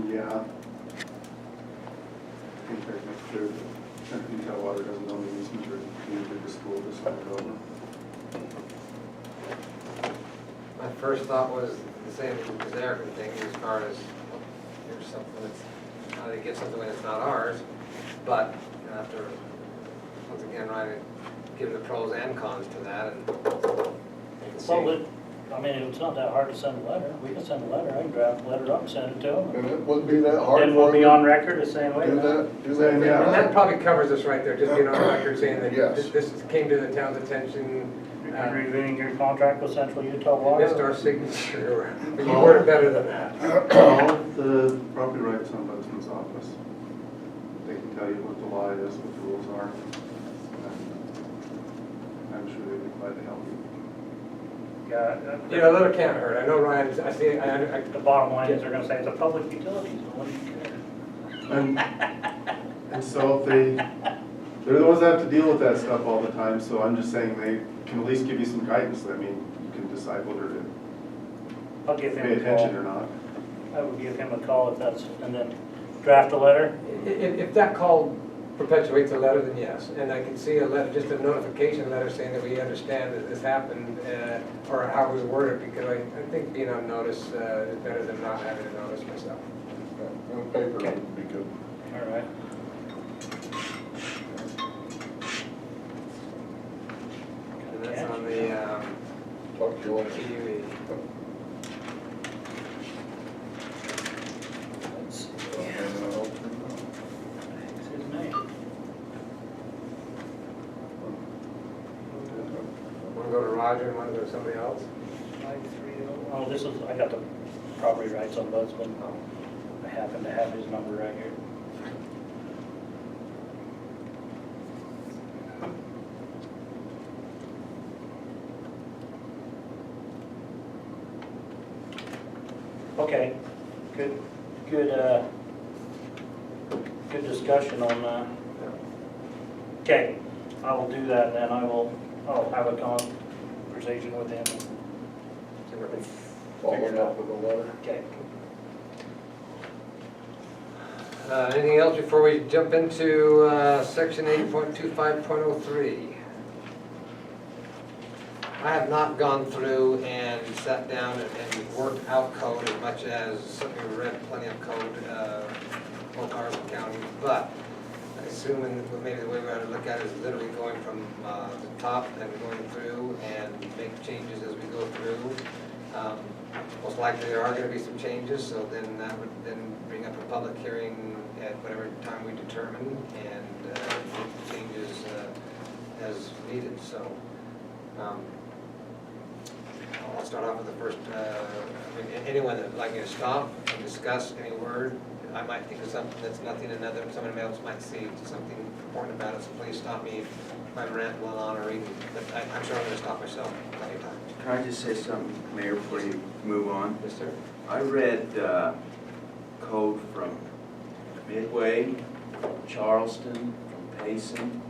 Yeah. I think that makes clear that Central Utah Water doesn't own the easement or communicate the school to sign it over. My first thought was the same as Eric was thinking, as far as, well, here's something that's, how they get something when it's not ours, but you know, after, once again, Ryan, give the pros and cons to that, and see. Well, I mean, it's not that hard to send a letter. We can send a letter. I can draft a letter up and send it to them. And it wouldn't be that hard Then for we'll them be to on record the same way. do that, do Same, that. yeah. And that probably covers us right there, just being on record saying that Yes. this came to the town's attention, You're reviewing your contract with Central Utah Water. missed our signature, but you worded it better than that. Call the property rights ombudsman's office. They can tell you what the law is, what the rules are. And I'm sure they'd be glad to help you. Yeah, You know, a letter can't hurt, I know Ryan, I see, I the bottom line is they're gonna say it's a public utility, so what do you care? And so if they're the ones that have to deal with that stuff all the time, so I'm just saying they can at least give you some guidance. I mean, you can decide whether to I'll give pay him a attention or call. not. I would give him a call if that's, and then draft a letter. If that call perpetuates a letter, then yes, and I can see a letter, just a notification letter saying that we understand that this happened, or how we word it, because I think being on notice is better than not having a notice myself. And the paper would be good. All right. And that's on the Talk to you later. TUE. Let's see. Uh, What's his name? Want to go to Roger and want to go to somebody else? 530. Oh, this is, I got the property rights ombudsman. I happen to have his number right here. Okay, good, good discussion on that. Okay, I will do that, then I'll have a conversation with him. Follow it up with a letter. Okay. Anything else before we jump into section 8.25.03? I have not gone through and sat down and worked out code as much as certainly read plenty of code, both ours and county, but assuming that maybe the way we ought to look at it is literally going from the top and going through and make changes as we go through. Most likely there are going to be some changes, so then that would then bring up a public hearing at whatever time we determine and make the changes as needed. So I'll start off with the first, I mean, anyone that would like me to stop and discuss any word, I might think of something that's nothing, another, somebody else might see something important about it, so please stop me if I'm rambling on or reading, but I'm sure I'm going to stop myself plenty of times. Can I just say something, Mayor, before you move on? Yes, sir. I read code from Midway, from Charleston, from Payson,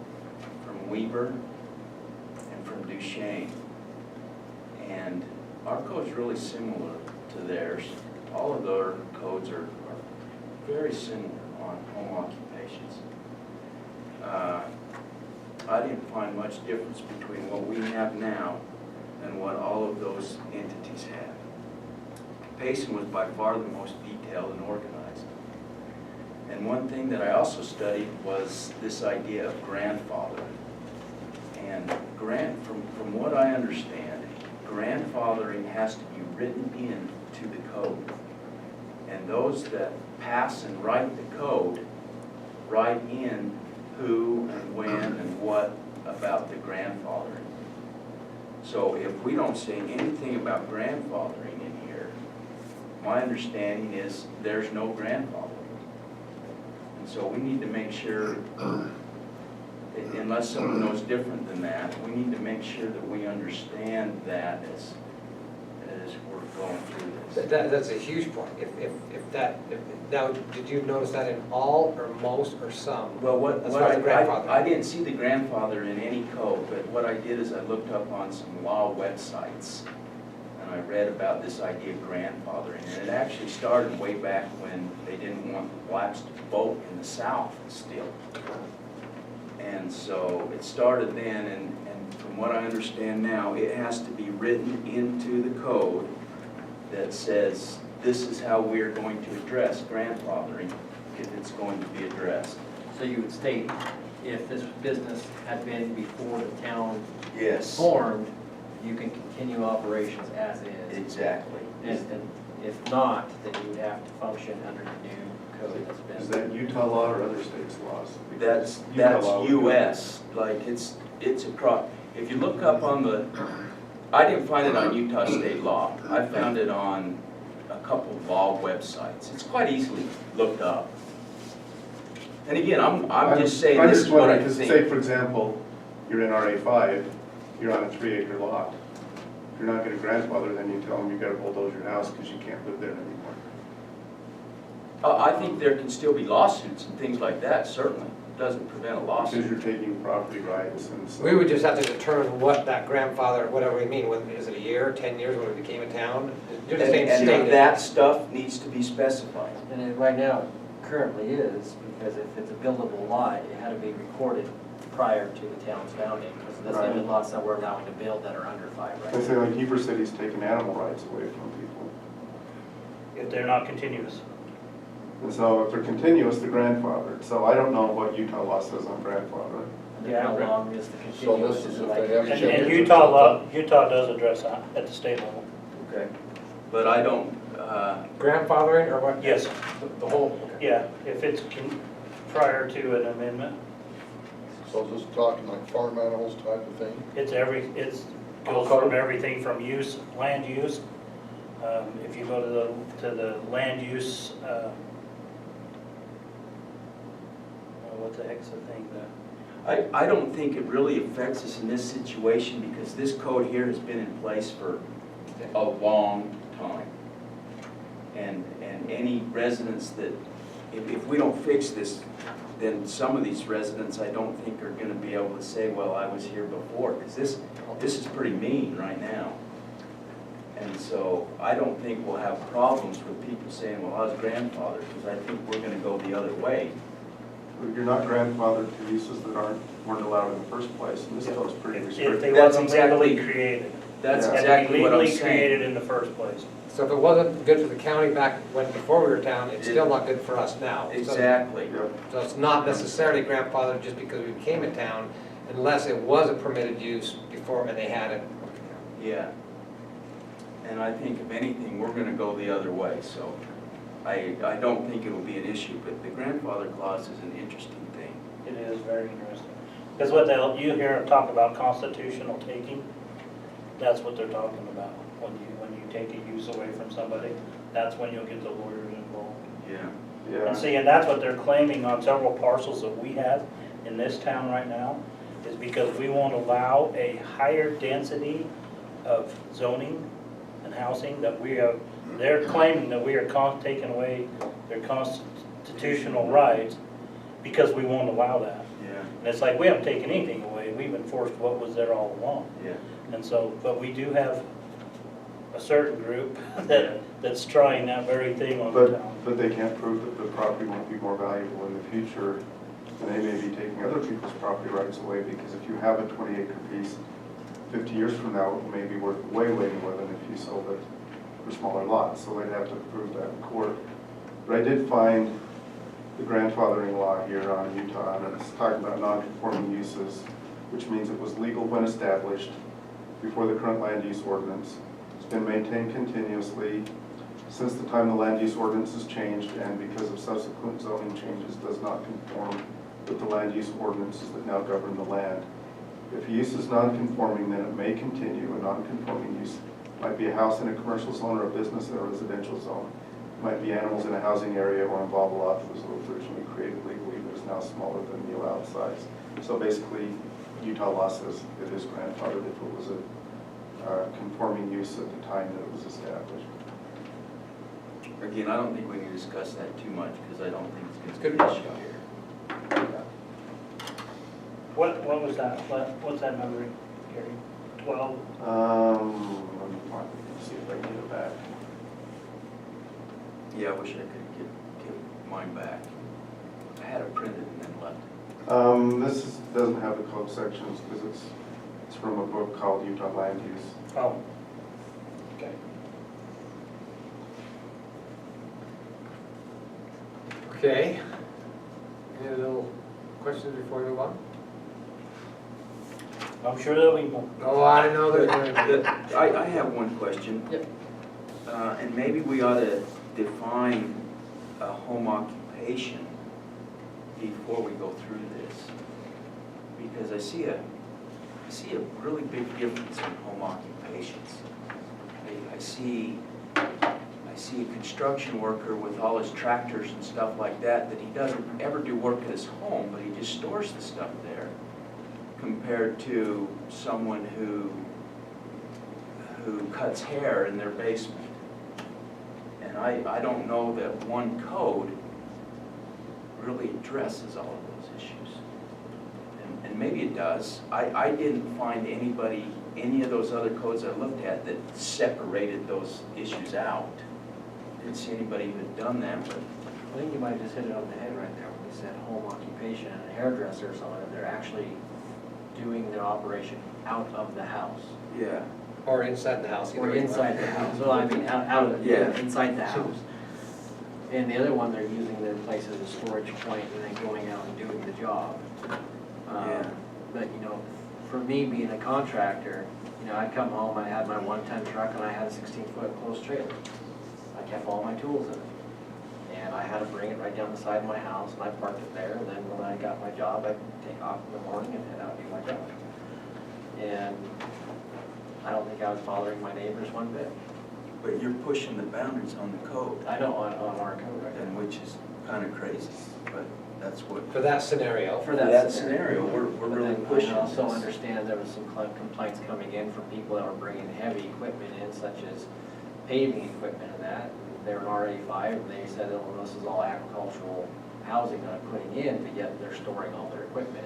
from Weber, and from Duchesne. And our code's really similar to theirs. All of their codes are very similar on home occupations. I didn't find much difference between what we have now and what all of those entities have. Payson was by far the most detailed and organized. And one thing that I also studied was this idea of grandfather. And from what I understand, grandfathering has to be written into the code. And those that pass and write the code write in who and when and what about the grandfathering. So if we don't say anything about grandfathering in here, my understanding is there's no grandfathering. And so we need to make sure, unless someone knows different than that, we need to make sure that we understand that as we're going through this. That's a huge point. Now, did you notice that in all, or most, or some? Well, As far as the grandfather. I didn't see the grandfather in any code, but what I did is I looked up on some law websites, and I read about this idea of grandfathering, and it actually started way back when they didn't want the blacks to vote in the South still. And so it started then, and from what I understand now, it has to be written into the code that says, this is how we are going to address grandfathering if it's going to be addressed. So you would state, if this business had been before the town Yes. formed, you can continue operations as is. Exactly. And if not, then you would have to function under the new code that's been. Is that Utah law or other states' laws? That's Utah law would do it. US, like it's if you look up on the, I didn't find it on Utah state law. I found it on a couple of law websites. It's quite easily looked up. And again, I'm just saying I'm this just is what I wondering, 'cause say, think. for example, you're in RA5, you're on a 3-acre lot. If you're not gonna grandfather, then you tell them you gotta bulldoze your house because you can't live there anymore. I think there can still be lawsuits and things like that, certainly. Doesn't prevent a Because lawsuit. you're taking property rights and so. We would just have to determine what that grandfather, whatever we mean, whether, is it a year, 10 years, when it became a town? You're just saying And state it. that stuff needs to be specified. And it right now it currently is, because if it's a buildable lot, it had to be recorded prior to the town's founding. Because that's the only Right. lots that we're allowing to build that are under 5 They right say now. like Heber City's taking animal rights away from people. If they're not continuous. And so if they're continuous, they're grandfathered. So I don't know what Utah law says on grandfather. And then how long is the continuous? this is Is if it like they have And chickens and or Utah law, something. Utah does address that at the state level. Okay. But I don't, Grandfathering or what? Yes. The whole, Yeah, if it's prior to an amendment, So is this talking like farm animals type of thing? it's goes from everything from use, land use. If you go to the land use, what the heck's the thing, I don't think it really affects us in this situation because this code here has been in place for a long time. And any residents that, if we don't fix this, then some of these residents I don't think are gonna be able to say, well, I was here before, because this is pretty mean right now. And so I don't think we'll have problems with people saying, well, I was grandfathered, because I think we're gonna go the other way. You're not grandfathered to uses that weren't allowed in the first place, and this code's pretty if restrictive. they That's wasn't legally exactly- created. That's Yeah. exactly what I'm Legally created saying. in the first place. so if it wasn't good for the county back when, before we were a town, it's still not good for us now. So- Exactly. Yep. So it's not necessarily grandfathered just because we became a town, unless it was a permitted use before and they had it. Yeah. And I think if anything, we're gonna go the other way, so I don't think it'll be an issue, but the grandfather clause is an interesting thing. It is very interesting. Because you hear them talk about constitutional taking, that's what they're talking about. When you take a use away from somebody, that's when you'll get the lawyers involved. Yeah. Yeah. And see, and that's what they're claiming on several parcels that we have in this town right now, is because we won't allow a higher density of zoning and housing that we have. They're claiming that we are taking away their constitutional rights because we won't allow that. Yeah, And it's like, we haven't taken anything away, we've enforced what was there all along. yeah. And so, but we do have a certain group that's trying that very thing on the town. But they can't prove that the property won't be more valuable in the future, and they may be taking other people's property rights away, because if you have a 20-acre piece, 50 years from now, it may be worth way more than if you sold it for smaller lots, so they'd have to prove that in court. But I did find the grandfathering law here on Utah, and it's talking about non-conforming uses, which means it was legal when established before the current land use ordinance. It's been maintained continuously since the time the land use ordinance has changed, and because of subsequent zoning changes, does not conform with the land use ordinances that now govern the land. If a use is non-conforming, then it may continue. A non-conforming use might be a house in a commercial zone or a business in a residential zone. It might be animals in a housing area or involve a lot that was originally created legally but is now smaller than the allowed size. So basically, Utah law says it is grandfathered if it was a conforming use at the time that it was established. Again, I don't think we can discuss that too much, because I don't think it's Good gonna be an question. issue here. What was that? What's that number, Gary? 12? Let me find see if I can get it back. Yeah, I wish I could get mine back. I had it printed and then left. Doesn't have the code sections because it's from a book called Utah Land Use. Oh. Okay. Okay. Any little questions before we move on? I'm sure there'll be more. Oh, I know there's going to be. I have one question. Yep. And maybe we ought to define a home occupation before we go through this. Because I see a really big difference in home occupations. I see a construction worker with all his tractors and stuff like that he doesn't ever do work at his home, but he just stores the stuff there, compared to someone who cuts hair in their basement. And I don't know that one code really addresses all of those issues. And maybe it does. I didn't find any of those other codes I looked at that separated those issues out. Didn't see anybody who had done that, but I think you might have just hit it on the head right there when you said home occupation and a hairdresser or something, that they're actually doing their operation out of the house. yeah. Or inside the house. either Or way. inside the house, well, I mean, out of, Yeah. inside the house. And the other one, they're using their place as a storage point and then going out and doing the job. Yeah. But, you know, for me being a contractor, you know, I'd come home, I had my 110 truck and I had a 16-foot closed trailer. I kept all my tools in it. And I had to bring it right down the side of my house and I parked it there, and then when I got my job, I'd take off in the morning and head out and do my job. And I don't think I was bothering my neighbors one bit. But you're pushing the boundaries on the code, I don't on our code right and now. which is kind of crazy, but that's what. For that scenario. For For that scenario, we're But really then pushing I also this. understand there was some complaints coming in from people that were bringing heavy equipment in, such as paving equipment and that. They're an RA5, and they said, oh, well, this is all agricultural housing that I'm putting in, but yet they're storing all their equipment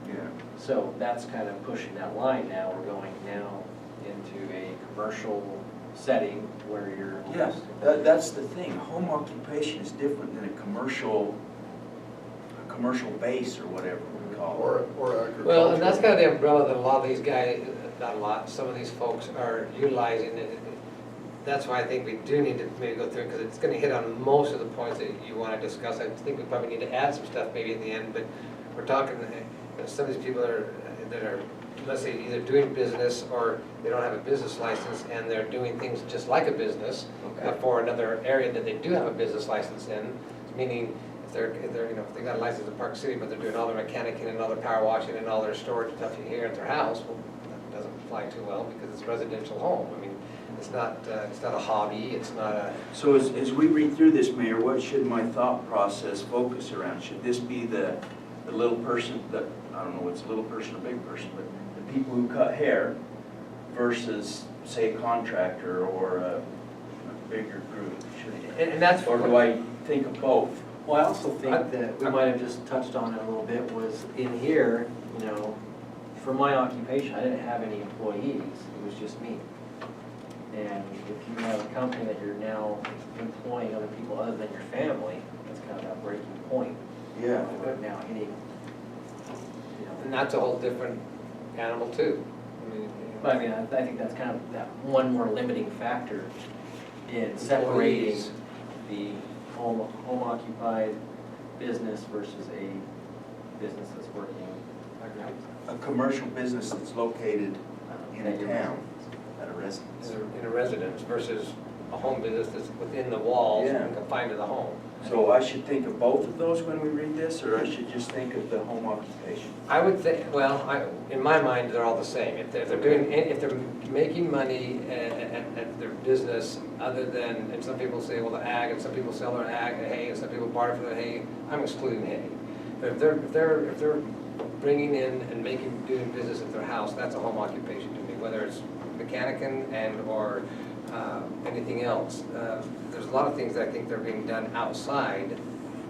in. Yeah. So that's kind of pushing that line now. We're going now into a commercial setting where you're. Yes, that's the thing. Home occupation is different than a commercial base or whatever we call it. Or agriculture. Well, and that's kind of the umbrella that a lot of these guys, not a lot, some of these folks are utilizing. That's why I think we do need to maybe go through, because it's going to hit on most of the points that you want to discuss. I think we probably need to add some stuff maybe at the end, but we're talking, some of these people that are, let's say, either doing business or they don't have a business license and they're doing things just like a business, but for another area that they do have a business license in, meaning if they're, you know, if they got a license in Park City, but they're doing all their mechanicing and all their power washing and all their storage stuff here at their house, well, that doesn't fly too well because it's a residential home. I mean, it's not a hobby, it's not a, So as we read through this, Mayor, what should my thought process focus around? Should this be the little person, I don't know what's a little person or big person, but the people who cut hair versus, say, a contractor or a bigger group? and that's. Or do I think of both? Well, I also think that we might have just touched on it a little bit, was in here, you know, for my occupation, I didn't have any employees, it was just me. And if you have a company that you're now employing other people other than your family, that's kind of that breaking point. Yeah. But now any, you And know, that's a whole different animal too. I mean, but I mean, I think that's kind of that one more limiting factor in separating Employees. the home occupied business versus a business that's working. A commercial business that's located in at a your town, residence. at a residence. in a residence versus a home business that's within the walls Yeah. and confined to the home. So I should think of both of those when we read this, or I should just think of the home occupation? I would think, well, in my mind, they're all the same. If they're doing, if they're making money at their business other than, and some people say, well, the ag, and some people sell their ag, hay, and some people barter for the hay, I'm excluding hay. But if they're bringing in and doing business at their house, that's a home occupation to me, whether it's mechanicing or anything else. There's a lot of things that I think they're being done outside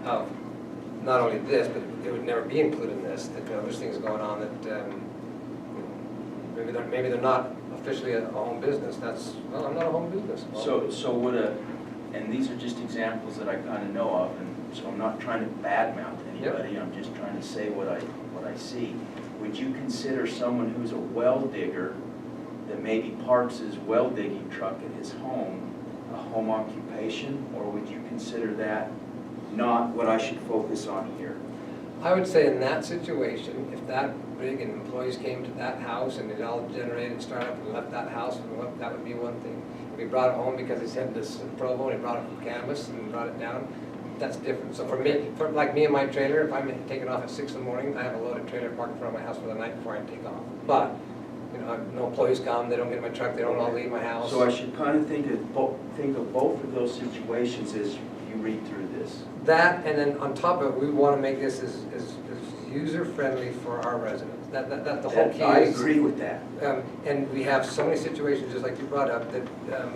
of not only this, but it would never be included in this, that there's things going on that maybe they're not a officially a home business, well, I'm not a home business. Well, So would and these are just examples that I kind of know of, and so I'm not trying to badmouth anybody, I'm just trying to say what I see. Would you consider someone who's a well digger that maybe parks his well digging truck at his home a home occupation, or would you consider that not what I should focus on here? I would say in that situation, if that rig and employees came to that house and it all generated startup and left that house, that would be one thing. If he brought it home because he sent this in Provo and he brought it from Canvas and brought it down, that's different. So for me, like me and my trailer, if I'm taking off at 6 in the morning, I have a loaded trailer parked in front of my house for the night before I take off. But, you know, no employees come, they don't get in my truck, they don't all leave my house. So I should kind of think of both of those situations as you read through this. That, and then on top of it, we want to make this as user-friendly for our residents. That the whole key is. I agree with that. And we have so many situations, just like you brought up, that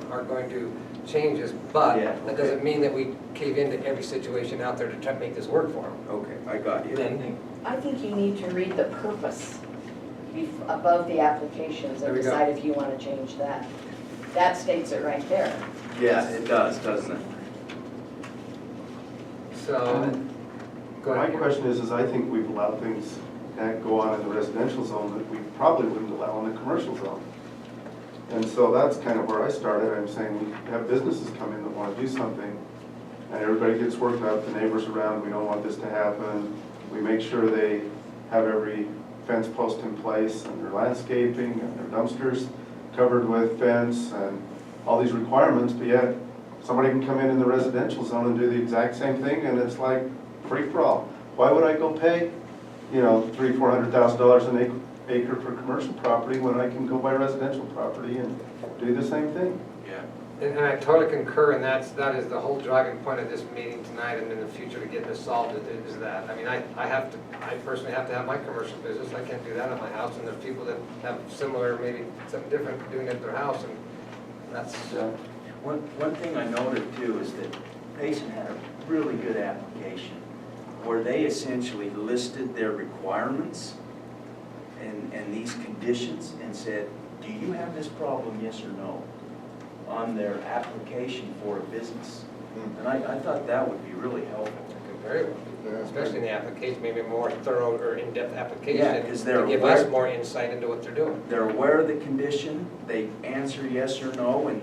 are going to change us, but Yeah, that doesn't mean that we cave into every situation out there to try to make this work for them. Okay, I got you. Then, I think you need to read the purpose above the applications There and we go. decide if you want to change that. That states it right there. Yeah, it does, doesn't it? so, go My ahead. question is I think we've allowed things that go on in the residential zone that we probably wouldn't allow in the commercial zone. And so that's kind of where I started. I'm saying we have businesses come in that want to do something, and everybody gets worked up, the neighbors around, we don't want this to happen. We make sure they have every fence post in place, and their landscaping, and their dumpsters covered with fence, and all these requirements, but yet somebody can come in the residential zone and do the exact same thing, and it's like free for all. Why would I go pay, you know, $300,000-$400,000 an acre for commercial property when I can go buy residential property and do the same thing? Yeah. And I totally concur, and that is the whole driving point of this meeting tonight and in the future to get this solved, is that. I mean, I personally have to have my commercial business, I can't do that at my house, and there's people that have similar, maybe something different doing it at their house, and that's, Yeah. One thing I noted too is that Payson had a really good application where they essentially listed their requirements and these conditions and said, do you have this problem, yes or no, on their application for a business. And I thought that would be really helpful. that could very well be, Yeah. especially in the application, maybe a more thorough or in-depth application. Yeah, 'cause they're to give aware- us more insight into what they're doing. They're aware of the condition, they answer yes or no, and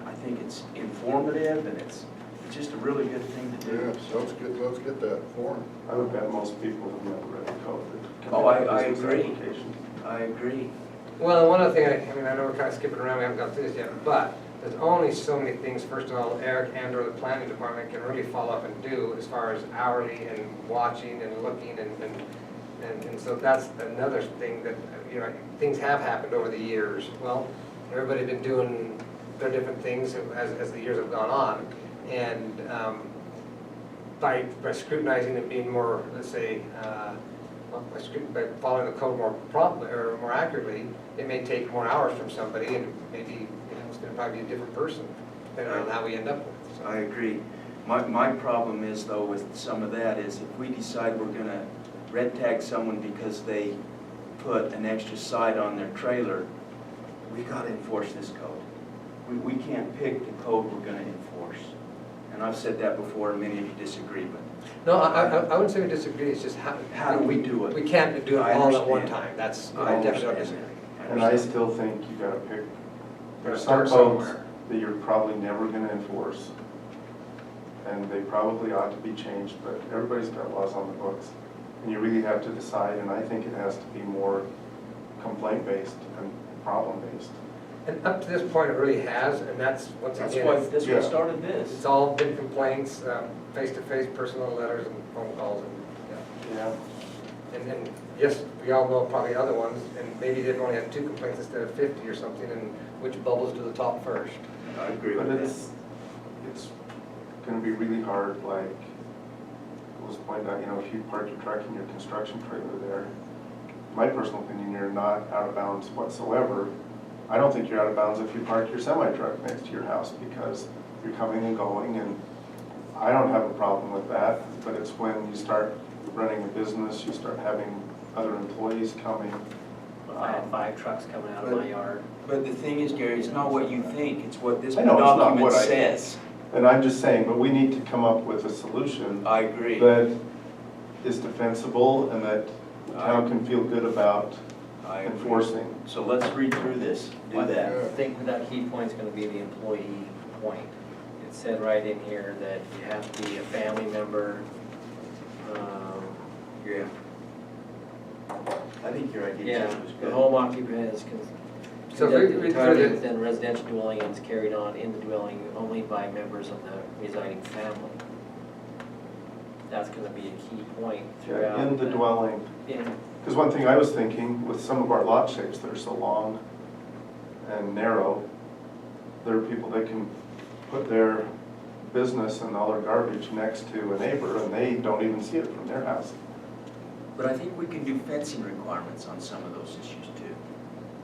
I think it's informative and it's just a really good thing to Yeah, do. so let's get that form. I would bet most people have never read the code. that come Oh, in I business agree. application. I agree. Well, and one other thing, I mean, I know we're kind of skipping around, we haven't gone through this yet, but there's only so many things, first of all, Eric and or the planning department can really follow up and do as far as hourly and watching and looking and so that's another thing that, you know, things have happened over the years. Well, everybody's been doing their different things as the years have gone on. And by scrutinizing and being more, let's say, by following the code more promptly or more accurately, it may take more hours from somebody, and maybe, you know, it's gonna probably be a different person, depending on how we end up with. So, I agree. My problem is though with some of that is if we decide we're gonna red tag someone because they put an extra side on their trailer, we gotta enforce this code. We can't pick the code we're gonna enforce. And I've said that before and many of you disagree, but No, I wouldn't say we disagree, it's just how do we do it? we can't do it I all at one understand. time, that's, I I definitely don't understand disagree. And I still think you gotta pick, there's Gotta some start codes somewhere. that you're probably never gonna enforce. And they probably ought to be changed, but everybody's got laws on the books. And you really have to decide, and I think it has to be more complaint-based and problem-based. And up to this point, it really has, and that's, once That's again, why, it's- that's Yeah. what started this. it's all been complaints, face-to-face, personal letters and phone calls and, yeah. Yeah. And yes, we all know probably other ones, and maybe they've only had 2 complaints instead of 50 or something, and which bubbles to the top first. I agree But with that. it's gonna be really hard, like, it was pointed out, you know, if you park your truck in your construction trailer there, my personal opinion, you're not out of bounds whatsoever. I don't think you're out of bounds if you park your semi-truck next to your house, because you're coming and going, and I don't have a problem with that, but it's when you start running a business, you start having other employees coming, If I had 5 trucks coming out of my yard. But the thing is, Gary, it's not what you think, it's what this I know, it's not document what I- says. And I'm just saying, but we need to come up with a solution I agree. that is defensible and that the town can feel good about I agree. enforcing. So let's read through this, do I that. think that key point's gonna be the employee point. It said right in here that you have to be a family member. Yeah. I think your idea Yeah, was the good. home occupant is So if we conducted read entirely through the, within residential dwelling and is carried on in the dwelling only by members of the residing family. That's gonna be a key point throughout. In the dwelling. In, Because one thing I was thinking, with some of our lot shapes that are so long and narrow, there are people that can put their business and all their garbage next to a neighbor and they don't even see it from their house. But I think we can do fencing requirements on some of those issues too.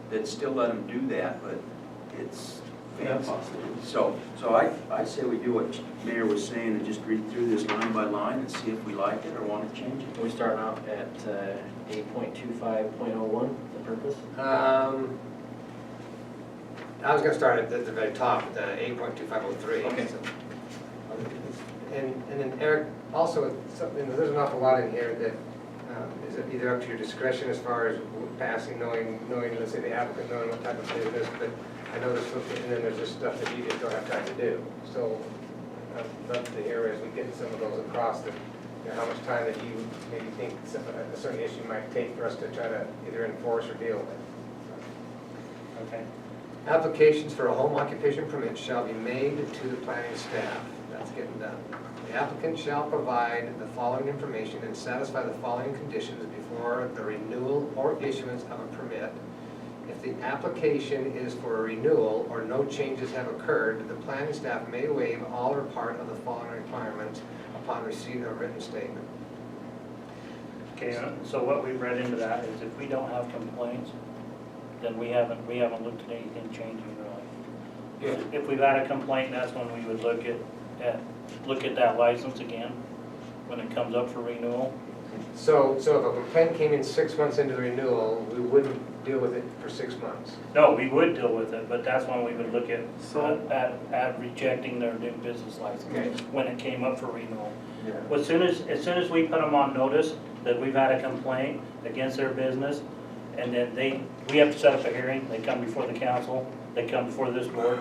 That still let them do that, but it's fancy. So I say we do what Mayor was saying and just read through this line by line and see if we like it or want to change it. we starting out at 8.25.01, the purpose? I was gonna start at the very top, the 8.2503. Okay. And then Eric, also, something, there's an awful lot in here that is either up to your discretion as far as passing, knowing, let's say the applicant, knowing what type of business, but I know there's something, and then there's just stuff that you just don't have time to do. So I'd love to hear as we get some of those across, that, you know, how much time that you maybe think a certain issue might take for us to try to either enforce or deal with. Okay. Applications for a home occupation permit shall be made to the planning staff. That's getting done. The applicant shall provide the following information and satisfy the following conditions before the renewal or issuance of a permit. If the application is for a renewal or no changes have occurred, the planning staff may waive all or part of the following requirements upon receipt of a written statement. Okay, so what we've read into that is if we don't have complaints, then we haven't looked at anything changing really. If we've had a complaint, that's when we would look at that license again, when it comes up for renewal. So if a complaint came in 6 months into the renewal, we wouldn't deal with it for 6 months? No, we would deal with it, but that's when we would look at So- rejecting their new business Okay. license, when it came up for renewal. Yeah. As soon as we put them on notice that we've had a complaint against their business, and then we have to set up a hearing, they come before the council, they come before this board,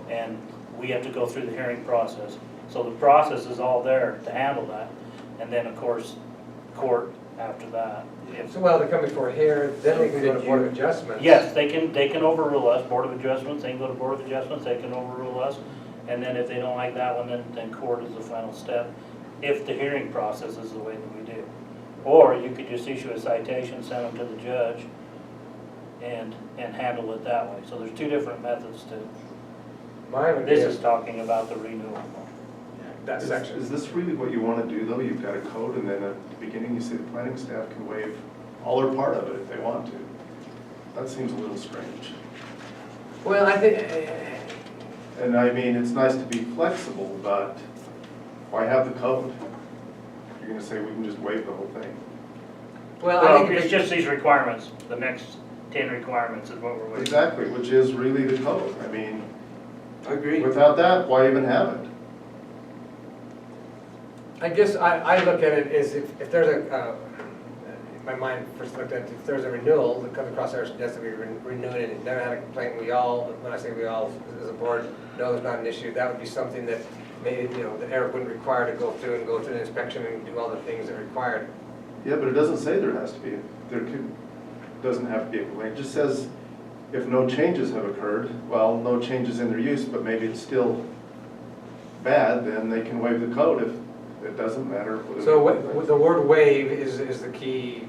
and we have to go through the hearing process. So the process is all there to handle that, and then, of course, court after that. So, well, they come before here, then they can go to Board of Adjustments. Yes, they can overrule us, Board of Adjustments, they can go to Board of Adjustments, they can overrule us, and then if they don't like that one, then court is the final step, if the hearing process is the way that we do. Or you could just issue a citation, send them to the judge, and handle it that way. So there's two different methods to, Mine would be this is talking about the renewal. that section. Is this really what you want to do, though? You've got a code, and then at the beginning, you say the planning staff can waive all or part of it if they want to. That seems a little strange. Well, I think, And I mean, it's nice to be flexible, but why have the code? You're gonna say we can just waive the whole thing. well, I Well, think it's it's just these requirements, the next 10 requirements is what we're waiting. Exactly, which is really the code. I mean, I agree. without that, why even have it? I guess I look at it as if there's a, my mind first looked at, if there's a renewal that comes across our desk that we renewed it and never had a complaint, we all, when I say we all, as a board, know there's not an issue, that would be something that maybe, that Eric wouldn't require to go through an inspection and do all the things that are required. Yeah, but it doesn't say there has to be, doesn't have to be a complaint. It just says if no changes have occurred, well, no changes in their use, but maybe it's still bad, then they can waive the code if it doesn't matter. So what the word waive is the key,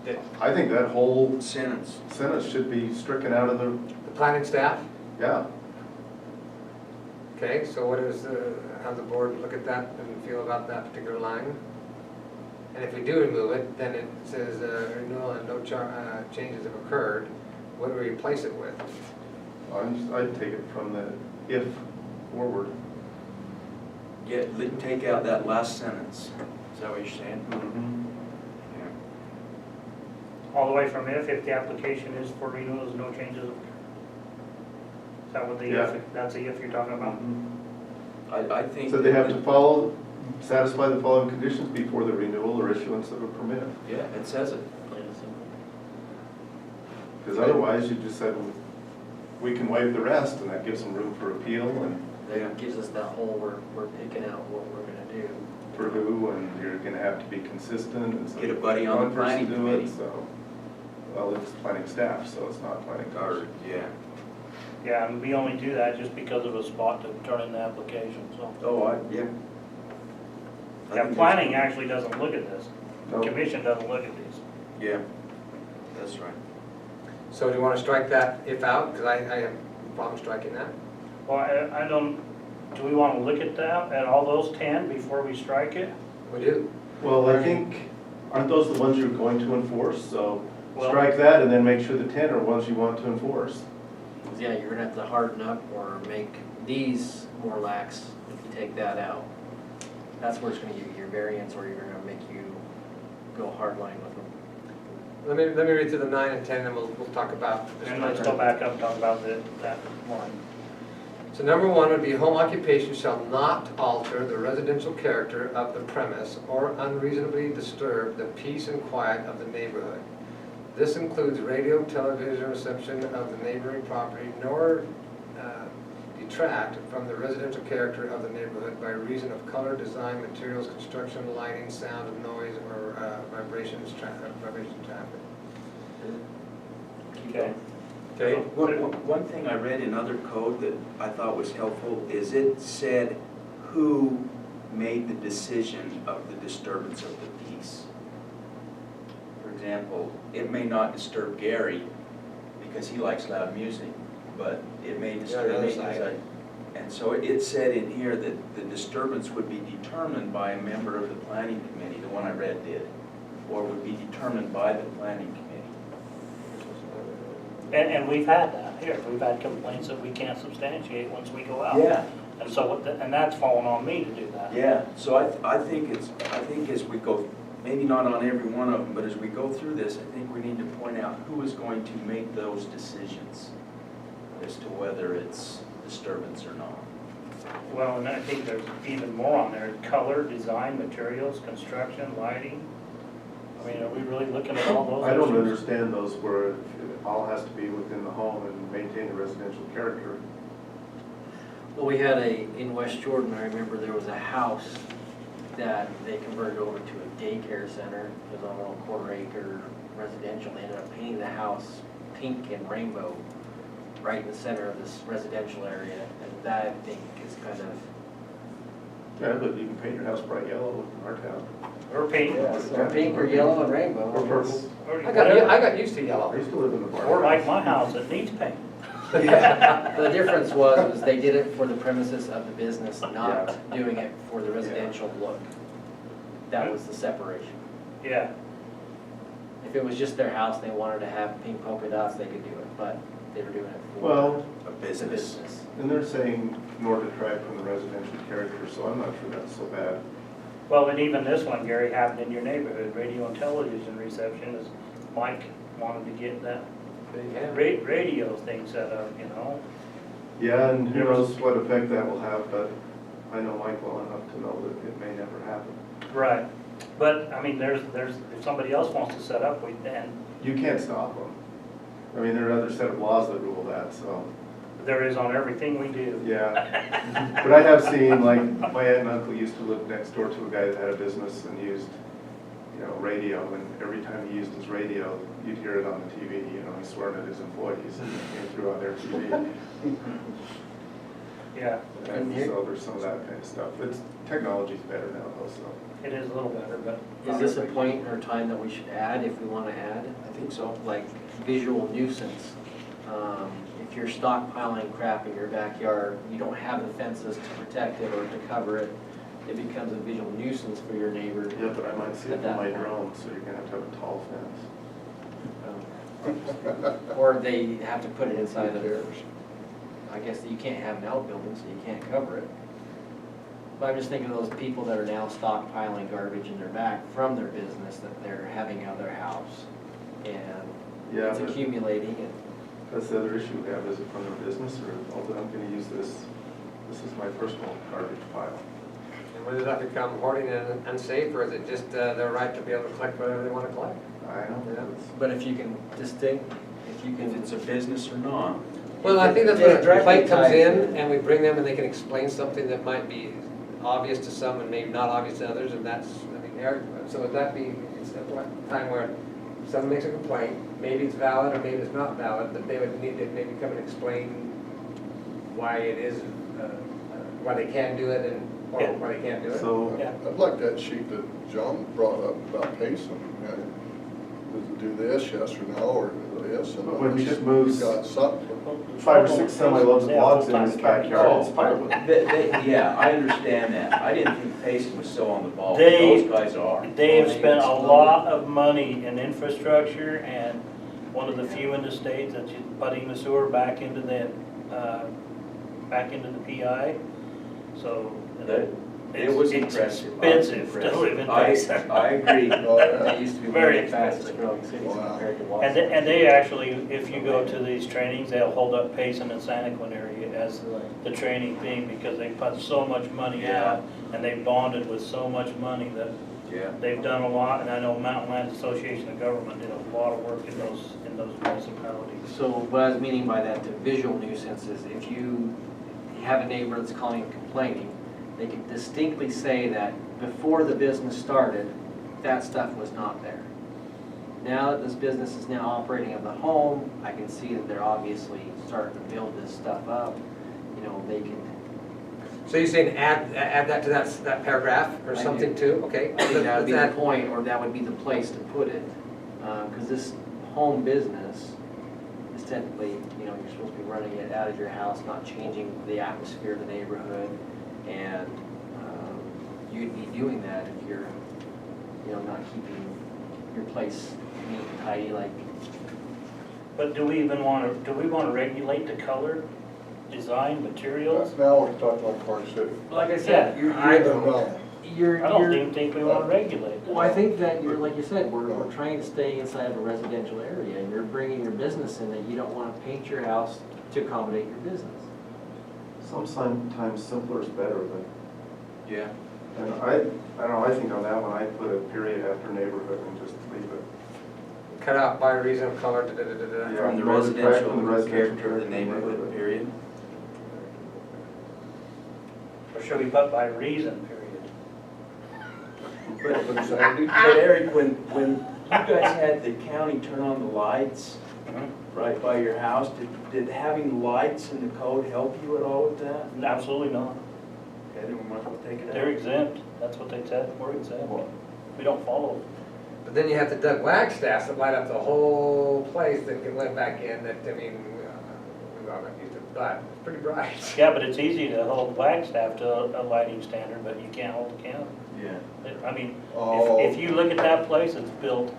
that I think that whole Sentence. sentence should be stricken out of the, the planning staff, yeah. okay, so what is, how the board look at that and feel about that particular line? And if we do remove it, then it says renewal and no changes have occurred, what do we replace it with? I'd take it from the if forward. Take out that last sentence. Is that what you're saying? All the way from if the application is for renewal, there's no changes of. Is that what the, Yeah. that's the if you're talking about? I think. So they have to satisfy the following conditions before the renewal or issuance of a permit. Yeah, it says it. Because otherwise, you just said, we can waive the rest, and that gives them room for appeal and That gives us that whole, we're picking out what we're gonna do. for who, and you're gonna have to be consistent, and so. Get a buddy on the one person planning do it, committee. So, well, it's planning staff, so it's not planning Or, guard. yeah. Yeah, and we only do that just because of a spot to turn in the application, so. Oh, yeah. I Yeah, think planning that's- actually doesn't look at this. The No. commission doesn't look at these. Yeah, that's right. So do you want to strike that if out? Because I have a problem striking that. Well, I don't, do we want to look at that, at all those 10 before we strike it? We do. Well, I think, aren't those the ones you're going to enforce? So Well- strike that and then make sure the 10 are ones you want to enforce. 'Cause yeah, you're gonna have to harden up or make these more lax if you take that out. That's where it's gonna give you your variance, or you're gonna make you go hard line with them. Let me read through the 9 and 10, and we'll talk about. And let's go back up and talk about that one. So number 1 would be home occupation shall not alter the residential character of the premise or unreasonably disturb the peace and quiet of the neighborhood. This includes radio, television reception of the neighboring property, nor detract from the residential character of the neighborhood by reason of color, design, materials, construction, lighting, sound, noise, or vibration traffic. Okay. Okay? One thing I read in other code that I thought was helpful is it said who made the decision of the disturbance of the peace. For example, it may not disturb Gary because he likes loud music, but it may disturb the other me. side. And so it said in here that the disturbance would be determined by a member of the planning committee, the one I read did, or would be determined by the planning committee. And we've had that here. We've had complaints that we can't substantiate once we go out. Yeah. And so, and that's fallen on me to do that. Yeah, so I think as we go, maybe not on every one of them, but as we go through this, I think we need to point out who is going to make those decisions as to whether it's disturbance or not. Well, and I think there's even more on there. Color, design, materials, construction, lighting. I mean, are we really looking at all those I don't issues? understand those where it all has to be within the home and maintain the residential character. Well, we had in West Jordan, I remember there was a house that they converted over to a daycare center. It was on a little quarter-acre residential. They ended up painting the house pink and rainbow right in the center of this residential area. And that, I think, is kind of, Yeah, but you can paint your house bright yellow in our town. Or paint. or pink or yellow and rainbow. Or purple. Or I whatever. got used to I yellow. used to live in the barn. Or like my house, it needs paint. The difference was they did it for the premises of the business, not doing it for the residential look. That was the separation. Yeah. If it was just their house, they wanted to have pink polka dots, they could do it, but they were doing it for Well, A the business. business. and they're saying nor detract from the residential character, so I'm not sure that's so bad. Well, and even this one, Gary, happened in your neighborhood, radio and television reception, is Mike wanted to get that radio thing set up, you know? Yeah, and who knows what effect that will have, but I know Mike well enough to know that it may never happen. Right. But, I mean, there's, if somebody else wants to set up, and You can't stop them. I mean, there are other set of laws that rule that, so, there is on everything we do. yeah. But I have seen, like, my aunt and uncle used to live next door to a guy that had a business and used, radio, and every time he used his radio, you'd hear it on the TV, he's swearing at his employees and it came through on their TV. Yeah, And so there's some of that kind of stuff. Technology's better now though, so. it is a little better, but. Is this a point or time that we should add, if we want to add? I think so. Like visual nuisance. If you're stockpiling crap in your backyard, you don't have the fences to protect it or to cover it, it becomes a visual nuisance for your neighbor. Yeah, but I might see it At that from my point. drone, so you're gonna have to have a tall fence. Or they have to put it inside of theirs. I guess you can't have an outbuilding, so you can't cover it. But I'm just thinking of those people that are now stockpiling garbage in their back from their business that they're having out of their house. and Yeah, it's but accumulating, and that's the other issue we have, is it from their business, or, oh, I'm gonna use this, this is my personal garbage pile. And when does that become hoarding and unsafe, or is it just their right to be able to collect whatever they want to collect? I don't know, it's, but if you can If it's a business or not. Well, I think that's If when it a complaint comes directly ties in in. and we bring them and they can explain something that might be obvious to some and maybe not obvious to others, and that's, I mean, Eric, so would that be, it's a time where someone makes a complaint, maybe it's valid or maybe it's not valid, but they would need to maybe come and explain why it is, why they can do it and, or Yeah. why they can't do it. so, Yeah. I'd like that sheet that John brought up about Payson. Does it do this, yes or no, or this? And But when at he least moves- we've got something. 5 or 6 semi-loads of They have logs in full-time his carry. backyard, it's firewood. Yeah, I understand that. I didn't think Payson was so on the ball. They- Those guys are. They've spent a lot of money in infrastructure, and one of the few in the state that's putting the sewer back into the PI, so. It was it's impressive. expensive to live in Payson. I agree. Oh, yeah. They used to be Very one of the fastest expensive. growing cities Wow. compared to And Wausau. they actually, if you go to these trainings, they'll hold up Payson and Santaquin area as the training thing, because they put so much money Yeah. out, and they bonded with so much money that Yeah. they've done a lot, and I know Mountain Lands Association of Government did a lot of work in those municipalities. So what I was meaning by that, the visual nuisance, is if you have a neighbor that's calling and complaining, they can distinctly say that before the business started, that stuff was not there. Now that this business is now operating in the home, I can see that they're obviously starting to build this stuff up. You know, they can, So you're saying add that to that paragraph or I do. something too, okay? I think that would be the Let's add- point, or that would be the place to put it. Because this home business is technically, you know, you're supposed to be running it out of your house, not changing the atmosphere of the neighborhood. And you'd be doing that if you're, you know, not keeping your place neat and tidy, like, But do we even want to regulate the color, design, materials? Now we're talking like Park City. like I said, you're, I you're, don't know. you're, I don't you're, even think we want to regulate it. well, I think that you're, like you said, we're trying to stay inside of a residential area, and you're bringing your business in that you don't want to paint your house to accommodate your business. Sometimes simpler is better than, Yeah. and I don't know, I think on that one, I put a period after neighborhood and just leave it. Cut out by reason of color, da-da-da-da-da. Yeah. From the More attract- from the residential residential character of the neighborhood, period. Or should we put by reason, period? But Eric, when you guys had the county turn on the lights right by your house, did having lights in the code help you at all with that? Absolutely not. Okay, then we might as well take it out. They're exempt. That's what they said. We're exempt. We don't follow. But then you have the Doug Wagstaffs that light up the whole place that get let back in, that, I mean, we've all got used to it, but it's pretty bright. Yeah, but it's easy to hold Wagstaff to a lighting standard, but you can't hold the county. Yeah. I mean, Oh. if you look at that place, it's built,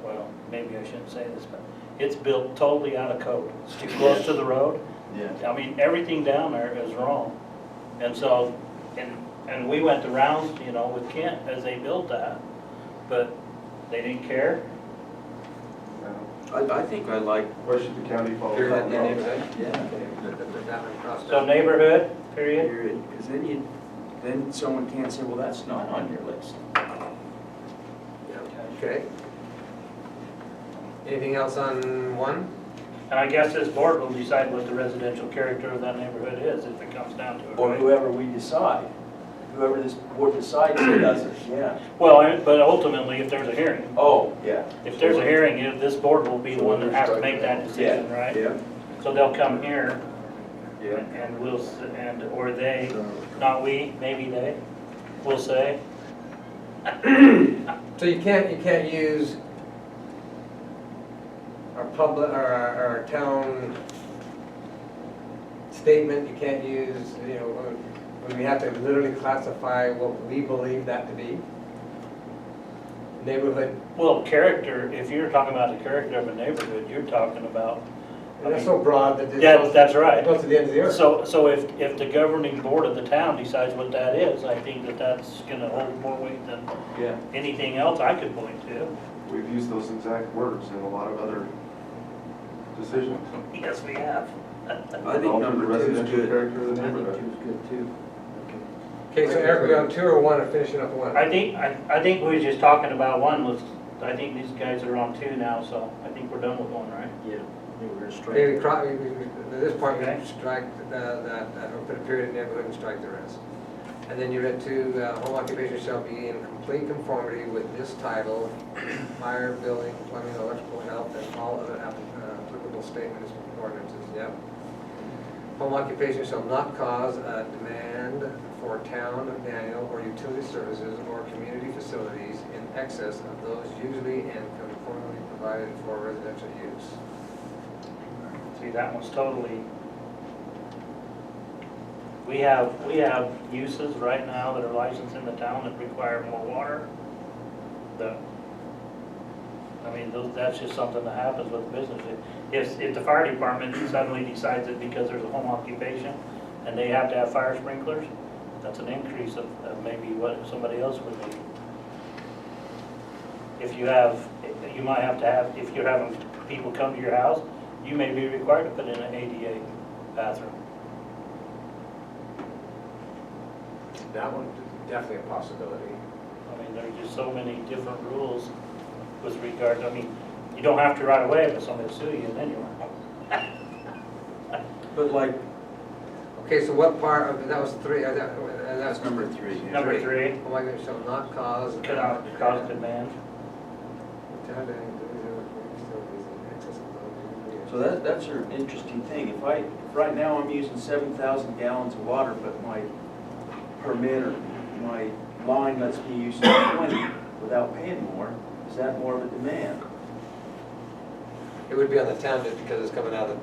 well, maybe I shouldn't say this, but it's built totally out of code. It's too close to the road. Yeah. I mean, everything down there is wrong. And so, and we went the rounds, you know, with Kent as they built that, but they didn't care. I think I like Why should the county follow? Period, that in the law? neighborhood. Yeah. Down and across So town. neighborhood, period. period, because then someone can't say, well, that's not on your list. Okay. Anything else on one? And I guess this board will decide what the residential character of that neighborhood is, if it comes down to it, Or right? whoever we decide, whoever this board decides who does it, yeah. Well, but ultimately, if there's a hearing, Oh, yeah. if there's a hearing, this board will be the one that has to make that decision, Yeah, right? yeah, So they'll come here yeah. and or they, not we, maybe they, will say, So you can't use our public, or our town statement, you can't use, you know, when we have to literally classify what we believe that to be? Neighborhood, well, character, if you're talking about the character of a neighborhood, you're talking about And that's so broad that it Yeah, goes, that's right. it goes to the end of the earth. So if the governing board of the town decides what that is, I think that that's gonna hold more weight than Yeah. anything else I could point to. We've used those exact words in a lot of other decisions. Yes, we have. I think Alter the number 2 is residential good. character of the I think neighborhood. two's good too. Okay, so Eric, we on 2 or 1 or finishing up 1? I think we was just talking about one, I think these guys are on 2 now, so I think we're done with 1, right? Yeah, I think we're gonna Maybe, strike. at this point, we Okay. can strike that, or put a period in neighborhood and strike the rest. And then you read 2, home occupation shall be in complete conformity with this title, fire, building, plumbing, electrical, health, and all other applicable statements, ordinances, yep. Home occupation shall not cause a demand for town of Daniel or utility services or community facilities in excess of those usually and conformably provided for residential use. See, that one's totally, we have uses right now that are licensed in the town that require more water. That's just something that happens with business. If the fire department suddenly decides that because there's a home occupation and they have to have fire sprinklers, that's an increase of maybe what somebody else would need. If you might have to have, if you're having people come to your house, you may be required to put in an ADA bathroom. That one, definitely a possibility. I mean, there's just so many different rules with regard, you don't have to right away, but somebody will sue you and then you are. But like, Okay, so what part of, that was 3, that's that's number 3. yeah. Number 3, Oh my goodness, shall not cause. cannot cause demand. So that's an interesting thing. If right now I'm using 7,000 gallons of water, but my permit or my line lets me use 20 without paying more, is that more of a demand? It would be on the town just because it's coming out of,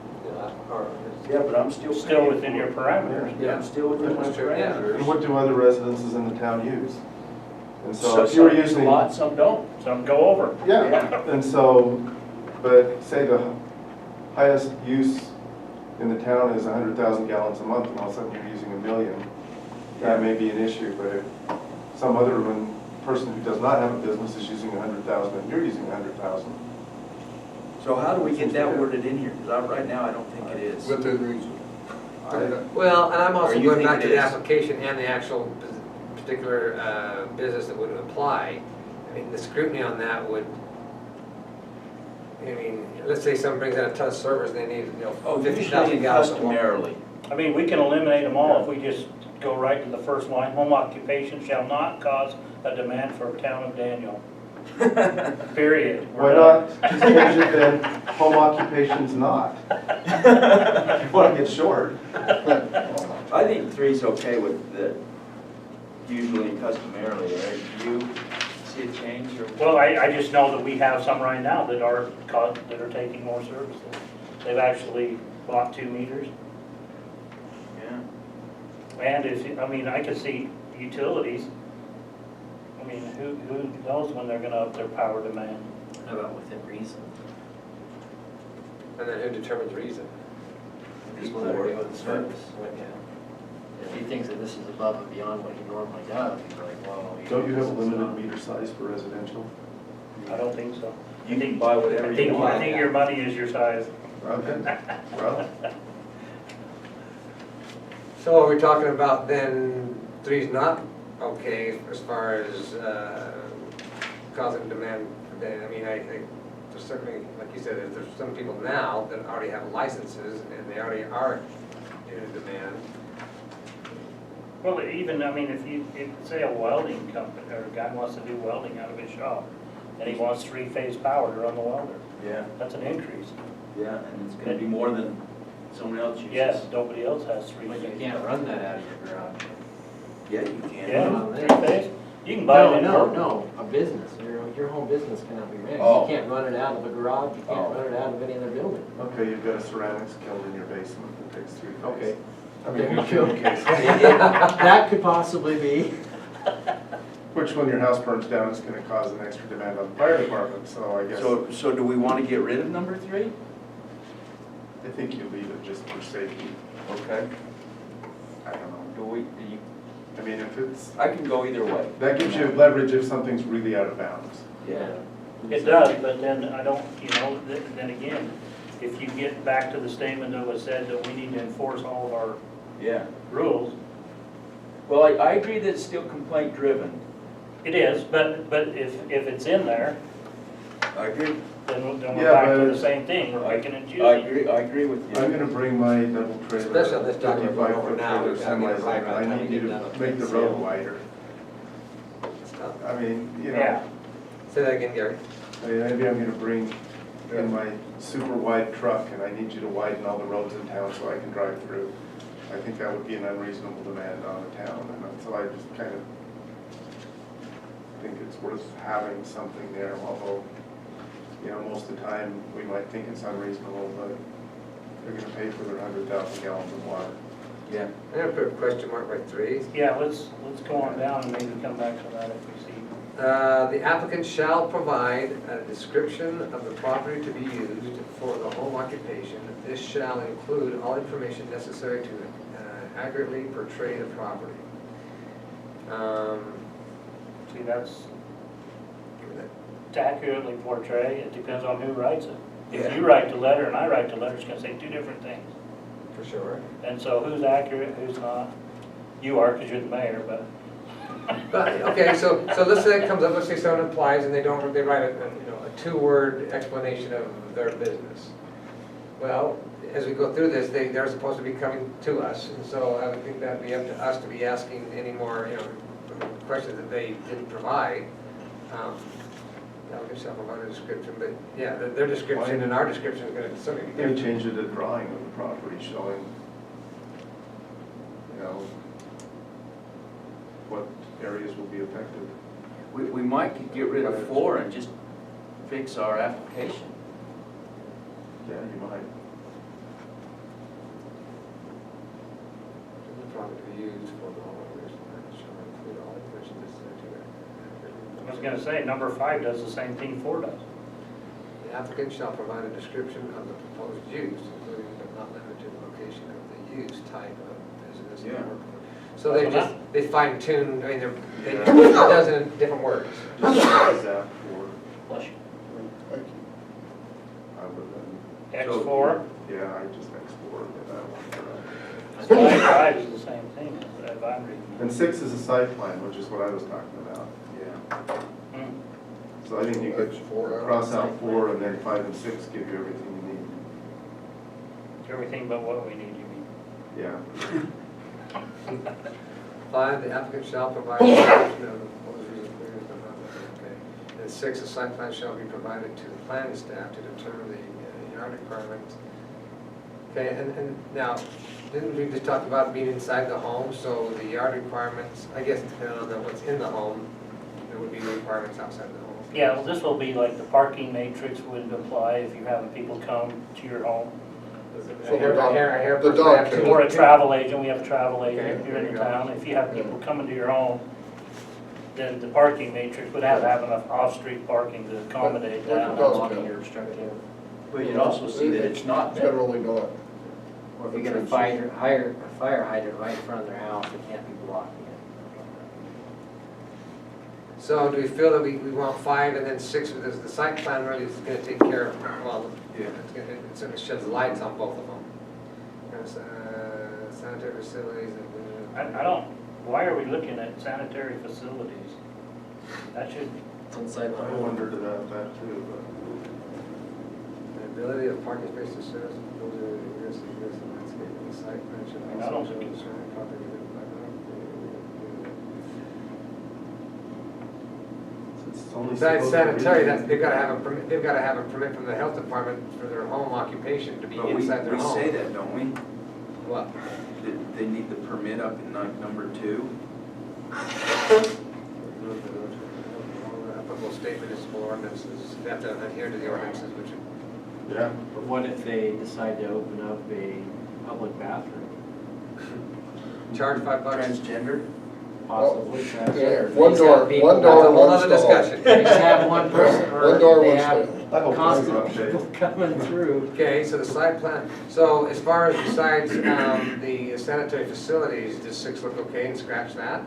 or. Yeah, but I'm still Still paying within for your it. parameters. Yeah, I'm still within my That's true, yeah. And parameters. what do other residences in the town use? And so So if you were some use a using. lot, some don't. Some go over. Yeah, and so, but say the highest use in the town is 100,000 gallons a month, and all of a sudden you're using 1 million, that may be an issue, but if some other person who does not have a business is using 100,000 and you're using 100,000. So how do we get that worded in here? Because right now I don't think it is. Within reason. Well, and I'm Or also you going think back to it the is? application and the actual particular business that would apply. I mean, the scrutiny on that would, I mean, let's say someone brings in a ton of servers, and they need, Oh, 50,000 usually gallons of water. customarily. We can eliminate them all if we just go right to the first line. Home occupation shall not cause a demand for town of Daniel. Period. Why not just change it then, home occupation's not? If you want to get short. I think 3's okay with the usually and customarily, right? Do you see a change or? Well, I just know that we have some right now that are taking more services. They've actually bought 2 meters. Yeah. And I could see utilities, who knows when they're gonna up their power demand? How about within reason? And then who determines reason? People that are doing the service. Yeah. If he thinks that this is above and beyond what he normally does, he's like, well. Don't you have a this is limited not- meter size for residential? I don't think so. You can buy whatever you I want. think your money is your size. Okay, well, So are we talking about then 3's not okay as far as causing demand for data? I mean, I think there's certainly, like you said, there's some people now that already have licenses and they already are in demand. Well, even, if you say a welding company, or a guy wants to do welding out of his shop, and he wants 3-phase power to run the welder, Yeah, that's an increase. yeah, and it's gonna be more than someone else uses. Yes, nobody else has 3 But you phase. can't run that out of your garage. Yeah, you can. Yeah, 3-phase, you can buy it in. No, a business, your home business cannot be ran. Oh. You can't run it out of a garage, you can't Oh. run it out of any other building. okay, you've got a ceramics kiln in your basement that takes 3 phase. Okay. I There mean, you okay, go. okay. That could possibly be. Which when your house burns down, it's gonna cause an extra demand on the fire department, so I guess. So do we wanna get rid of number 3? I think you leave it just for safety. Okay. I don't know. Do we, do you, I mean, if it's, I can go either way. that gives you leverage if something's really out of bounds. Yeah. It does, but then I don't, then again, if you get back to the statement that was said that we need to enforce all of our Yeah. rules, Well, I agree that it's still complaint driven. it is, but if it's in there, I agree. then we're Yeah, back to but- the same thing, we're picking and choosing. I agree with I'm you. gonna bring my double trailer, Especially on this document we're 55 over foot now, trailer we've gotta get it semis, right by the and time I we need you get done to with make the the road seal. wider. Stuff. I mean, you know, Yeah, Say that again, Gary. I mean, maybe I'm gonna bring in my super wide truck and I need you to widen all the roads in town so I can drive through. I think that would be an unreasonable demand on the town, and so I just kind of think it's worth having something there, although, you know, most of the time, we might think it's unreasonable, but they're gonna pay for their 100,000 gallons of water. Yeah. I'm gonna put a question mark by 3. yeah, let's go on down and maybe come back to that if we see. The applicant shall provide a description of the property to be used for the home occupation. This shall include all information necessary to accurately portray the property. See, that's to accurately portray, it depends on who writes it. If Yeah. you write the letter and I write the letter, it's gonna say two different things. For sure. And so who's accurate, who's not? You are, because you're the mayor, but. But, okay, so let's say it comes up, let's say someone applies and they write a 2-word explanation of their business. Well, as we go through this, they're supposed to be coming to us, and so I would think that'd be up to us to be asking any more, questions that they didn't provide. Applicant shall provide a description, but yeah, their description and our description is gonna certainly be Maybe different. change it to drawing of the property showing, you know, what areas will be affected. We might get rid of 4 and just fix our application. Yeah, you might. The property to be used for the home occupation shall include all information necessary to. I was gonna say, number 5 does the same thing 4 does. The applicant shall provide a description of the proposed use, including but not limited to the location of the use, type of business. and Yeah. work. So they That's just, they fine tune, I mean, they Yeah. put a dozen different words. Just use that for, Bless you. Thank you. other than, X4, yeah, I just explored that one. 5 is the same thing as I'm reading. And 6 is a site plan, which is what I was talking about. Yeah. Hmm. So I think you could X4 out. cross out 4 and then 5 and 6 give you everything you need. Everything but what we need, you mean. Yeah. 5, the applicant shall provide a description of the proposed use, including but not limited, okay. And 6, a site plan shall be provided to the planning staff to determine the yard requirements. Okay, and now, didn't we just talk about being inside the home, so the yard requirements, I guess depending on what's in the home, there would be requirements outside the home. Yeah, well, this will be like the parking matrix would apply if you're having people come to your home. I hear The dog kennel. Or a travel agent, we have a travel agent Okay, here there in you the go. town. If you have people coming to your home, then the parking matrix would have to have enough off-street parking to accommodate Like that. a dog Blocking kennel. or obstructing. But you'd also see that it's not there. Generally not. Or if you get a fire hydrant right in front of their house, they can't be blocking it. So do we feel that we want 5 and then 6, because the site plan really is gonna take care of, well, Yeah. it's gonna shed lights on both of them. There's, sanitary facilities and. I don't, why are we looking at sanitary facilities? That should, It's inside the I home. wondered about that too, The ability of parking space to serve as a builder, egress, and landscaping, the site plan should I mean, I don't also show think it's- concerning property within 500. but it's only. Besides supposed to sanitary, be- that's, they've gotta have a permit from the health department for their home occupation to be But we inside their home. say that, don't we? What? That they need the permit up in number 2? Applicable statement is for ordinances, they have to adhere to the ordinances, which, Yeah. But what if they decide to open up a public bathroom? charge $5. Transgender? possibly transfer. One These have door, people- one That's a door, whole one other stall. discussion. They just have one person, One or door, they one have stall. I hope constant things are people coming through. Okay, so the site plan, so as far as besides the sanitary facilities, does 6 look okay and scratch that?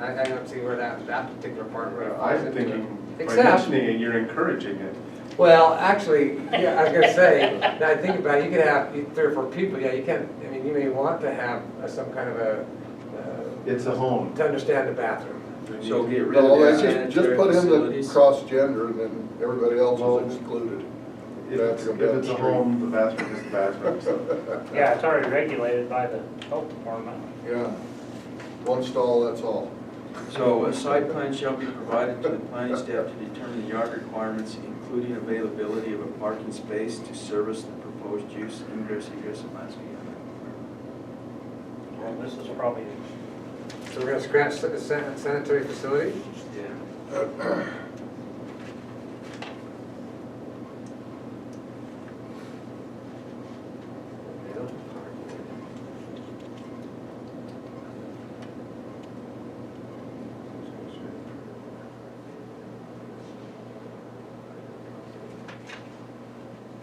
I don't see where that particular part really falls I'm into. thinking, by Except- mentioning it, you're encouraging it. Well, actually, yeah, I was gonna say, now I think about it, you could have 3 or 4 people, yeah, you can, I mean, you may want to have some kind of a, It's a home. to understand the bathroom. So get rid No, of that's the just sanitary put in the facilities. cross-gender and then everybody else Well, is excluded. If it's a home, the bathroom is the bathroom, so. Yeah, it's already regulated by the health department. Yeah, one stall, that's all. So a site plan shall be provided to the planning staff to determine the yard requirements, including availability of a parking space to service the proposed use, ingress, egress, and landscaping. Well, this is probably, So we're gonna scratch the sanitary facility? Yeah.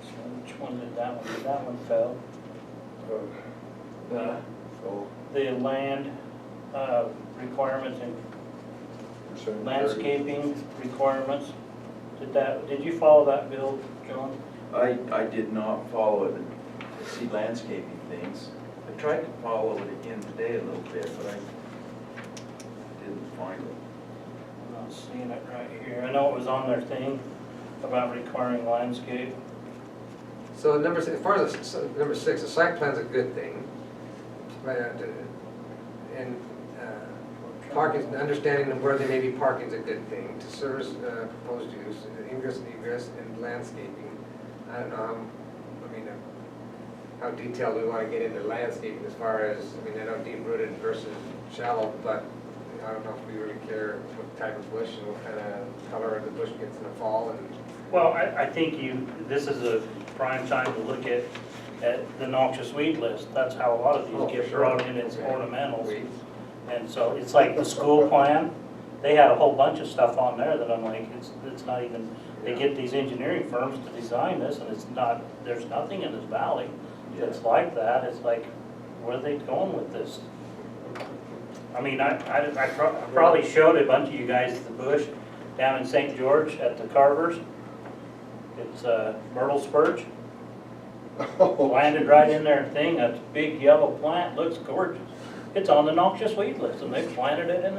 so which one did that one? Did that one fail? So, The land requirements and percentage. landscaping requirements, did you follow that bill, John? I did not follow it, to see landscaping things. I tried to follow it again today a little bit, but I didn't find it. I'm not seeing it right here. I know it was on their thing about requiring landscape. So as far as number 6, the site plan's a good thing. And parking, understanding of where they may be parking is a good thing. To service proposed use, ingress and egress, and landscaping. I don't know how detailed we want to get into landscaping as far as, I mean, I know deep rooted versus shallow, but I don't know if we really care what type of bush and what kind of color the bush gets in the fall and. Well, I think this is a prime time to look at the noxious weed list. That's how a lot of Oh, these get sure. brought in as Okay. ornamentals. Weeds. And so it's like the school plan, they had a whole bunch of stuff on there that I'm like, it's not even, they get these engineering firms to design this and it's not, there's nothing in this valley that's like that. It's like, where are they going with this? I mean, I probably showed a bunch of you guys the bush down in St. George at the Carvers. It's myrtle spurge, landed right in their thing, a big yellow plant, looks gorgeous. It's on the noxious weed list, and they planted it in